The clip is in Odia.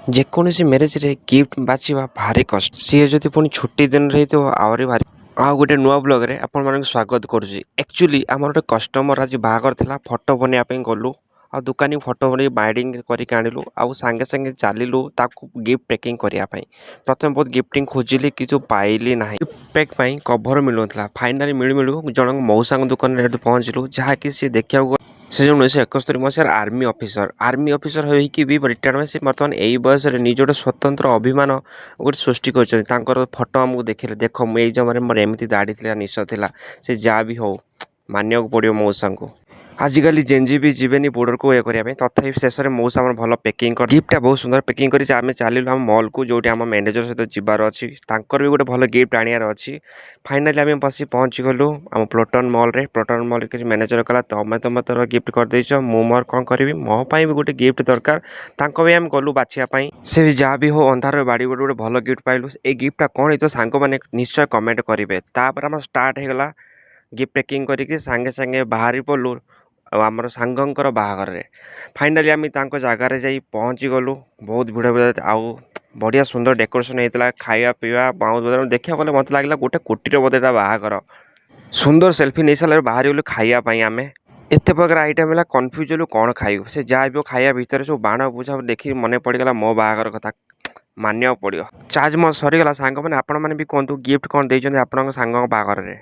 ଯେକୌଣସି ମ୍ୟାରେଜରେ ଗିଫ୍ଟ ବାଛିବା ଭାରି କଷ୍ଟ। ସିଏ ଯଦି ପୁଣି ଛୁଟି ଦିନରେ ହେଇଥିବ ଆହୁରି ଭାରି। ଆଉ ଗୋଟେ ନୂଆ ବ୍ଲଗରେ ଆପଣମାନଙ୍କୁ ସ୍ୱାଗତ କରୁଛି। ଆକ୍ଚୁଆଲି ଆମର ଗୋଟେ କଷ୍ଟମର ଆଜି ବାହାଘର ଥିଲା, ଫଟୋ ବନେଇବା ପାଇଁ ଗଲୁ। ଆଉ ଦୋକାନୀ ଫଟୋ ବନେଇ ବାଇଣ୍ଡିଂ କରିକି ଆଣିଲୁ। ଆଉ ସାଙ୍ଗେ ସାଙ୍ଗେ ଚାଲିଲୁ ତାକୁ ଗିଫ୍ଟ ପ୍ୟାକିଂ କରିବା ପାଇଁ। ପ୍ରଥମେ ବହୁତ ଗିଫ୍ଟିଂ ଖୋଜିଲି କିନ୍ତୁ ପାଇଲି ନାହିଁ। ଗିଫ୍ଟ ପ୍ୟାକ୍ ପାଇଁ କଭର ମିଳୁନଥିଲା। ଫାଇନାଲି ମିଳୁ ମିଳୁ ଜଣଙ୍କ ମଉସାଙ୍କ ଦୋକାନରେ ଏଠୁ ପହଞ୍ଚିଲୁ, ଯାହାକି ସିଏ ଦେଖିବାକୁ ସେ ଯେଉଁ 1971 ମସିହାର ଆର୍ମି ଅଫିସର ହୋଇକି ବି ରିଟାୟାରମେଣ୍ଟ। ସେ ବର୍ତ୍ତମାନ ଏଇ ବୟସରେ ନିଜ ଗୋଟେ ସ୍ୱତନ୍ତ୍ର ଅଭିମାନ ଗୋଟେ ସୃଷ୍ଟି କରିଛନ୍ତି। ତାଙ୍କର ଫଟୋ ଆମକୁ ଦେଖିଲେ, ଦେଖ ମୁଁ ଏଇ ଜମାରେ ମୋର ଏମିତି ଦାଢ଼ି ଥିଲା, ନିଶ ଥିଲା। ସେ ଯାହା ବି ହଉ ମାନିବାକୁ ପଡ଼ିବ ମଉସାଙ୍କୁ। ଆଜିକାଲି ଜେଞ୍ଜି ବି ଯିବେନି ବୋର୍ଡରକୁ ଇଏ କରିବା ପାଇଁ। ତଥାପି ଶେଷରେ ମଉସା ଆମର ଭଲ ପ୍ୟାକିଂ କରି ଗିଫ୍ଟଟା ବହୁତ ସୁନ୍ଦର ପ୍ୟାକିଂ କରି ଆମେ ଚାଲିଲୁ ଆମ ମଲ୍କୁ, ଯେଉଁଠି ଆମ ମ୍ୟାନେଜର ସହିତ ଯିବାର ଅଛି। ତାଙ୍କର ବି ଗୋଟେ ଭଲ ଗିଫ୍ଟ ଆଣିବାର ଅଛି। ଫାଇନାଲି ଆମେ ବସି ପହଞ୍ଚିଗଲୁ ଆମ ପ୍ଲୋଟନ ମଲ୍ରେ। ପ୍ଲୋଟନ ମଲ୍ କିଛି ମ୍ୟାନେଜର କଲା, ତମେ ତୋର ଗିଫ୍ଟ କରିଦେଇଛ, ମୁଁ ମୋର କ'ଣ କରିବି, ମୋ ପାଇଁ ବି ଗୋଟେ ଗିଫ୍ଟ ଦରକାର। ତାଙ୍କ ପାଇଁ ଆମେ ଗଲୁ ବାଛିବା ପାଇଁ। ସେ ବି ଯାହା ବି ହଉ ଅନ୍ଧାରରେ ବାଡ଼ି ଗୋଟେ ଭଲ ଗିଫ୍ଟ ପାଇଲୁ। ଏଇ ଗିଫ୍ଟଟା କ'ଣ ହେଇଥିବ ସାଙ୍ଗମାନେ ନିଶ୍ଚୟ କମେଣ୍ଟ କରିବେ। ତାପରେ ଆମର ଷ୍ଟାର୍ଟ ହେଇଗଲା ଗିଫ୍ଟ ପ୍ୟାକିଂ କରିକି ସାଙ୍ଗେ ସାଙ୍ଗେ ବାହାରି ପଡ଼ିଲୁ ଆଉ ଆମର ସାଙ୍ଗଙ୍କର ବାହାଘରରେ। ଫାଇନାଲି ଆମେ ତାଙ୍କ ଜାଗାରେ ଯାଇ ପହଞ୍ଚିଗଲୁ। ବହୁତ ଭିଡ଼ ଆଉ ବଢ଼ିଆ ସୁନ୍ଦର ଡେକୋରେସନ୍ ହେଇଥିଲା। ଖାଇବା ପିଇବା ବାଉଁଶ ବଜାର ଦେଖିବାକୁ ଗଲେ ମୋତେ ଲାଗିଲା ଗୋଟେ କୋଟିର ବୋଧେ ତା ବାହାଘର। ସୁନ୍ଦର ସେଲ୍ଫି ନେଇସାରିଲା ବାହାରିଗଲୁ ଖାଇବା ପାଇଁ। ଆମେ ଏତେ ପ୍ରକାର ଆଇଟମ୍ ହେଲା, କନଫ୍ୟୁଜ୍ ହେଲୁ କ'ଣ ଖାଇବୁ। ସେ ଯାହା ବି ଖାଇବା ଭିତରେ ସବୁ ବାଣ ବୁଝା ଦେଖିକି ମନେ ପଡ଼ିଗଲା ମୋ ବାହାଘର କଥା। ମାନିବାକୁ ପଡ଼ିବ। ଚାର୍ଜ ମୋର ସରିଗଲା। ସାଙ୍ଗମାନେ ଆପଣମାନେ ବି କୁହନ୍ତୁ ଗିଫ୍ଟ କ'ଣ ଦେଇଛନ୍ତି ଆପଣଙ୍କ ସାଙ୍ଗଙ୍କ ବାହାଘରରେ।